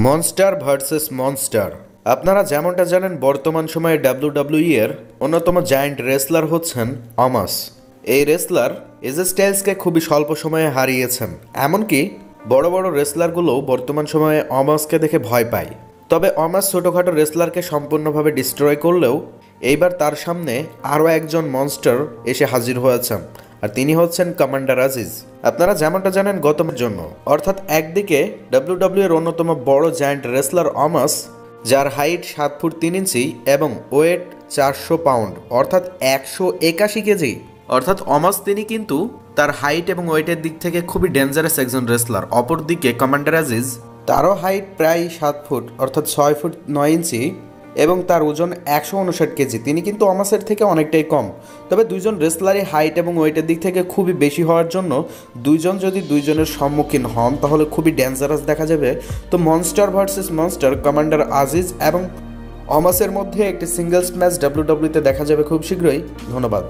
Monster versus monster. আপনারা যেমনটা জানেন বর্তমান সময়ে ডাব্লিউডাব্লিউই এর অন্যতম জায়ান্ট রেসলার হচ্ছেন অমাস। এই রেসলার এজে স্টাইলসকে খুবই স্বল্প সময়ে হারিয়েছেন, এমনকি বড় বড় রেসলারগুলোও বর্তমান সময়ে অমাসকে দেখে ভয় পায়। তবে অমাস ছোটোখাটো রেসলারকে সম্পূর্ণভাবে ডিস্ট্রয় করলেও এইবার তার সামনে আরও একজন মনস্টার এসে হাজির হয়েছেন, আর তিনি হচ্ছেন কমান্ডার আজিজ। আপনারা যেমনটা জানেন গতমের জন্য, অর্থাৎ একদিকে ডাব্লিউডাব্লিউ এর অন্যতম বড় জায়ান্ট রেসলার অমাস, যার হাইট 7 ফুট 3 ইঞ্চি এবং ওয়েট 400 পাউন্ড অর্থাৎ 181 কেজি। অর্থাৎ অমাস তিনি কিন্তু তার হাইট এবং ওয়েটের দিক থেকে খুবই ডেঞ্জারাস একজন রেসলার। অপরদিকে কমান্ডার আজিজ, তারও হাইট প্রায় 7 ফুট অর্থাৎ 6 ফুট 9 ইঞ্চি এবং তার ওজন 159 কেজি। তিনি কিন্তু অমাসের থেকে অনেকটাই কম। তবে দুইজন রেসলারই হাইট এবং ওয়েটের দিক থেকে খুবই বেশি হওয়ার জন্য দুইজন যদি দুইজনের সম্মুখীন হন তাহলে খুবই ডেঞ্জারাস দেখা যাবে। তো monster versus monster, commander Aziz এবং অমাসের মধ্যে একটি সিঙ্গেলস ম্যাচ ডাব্লিউডাব্লিউতে দেখা যাবে খুব শীঘ্রই। ধন্যবাদ।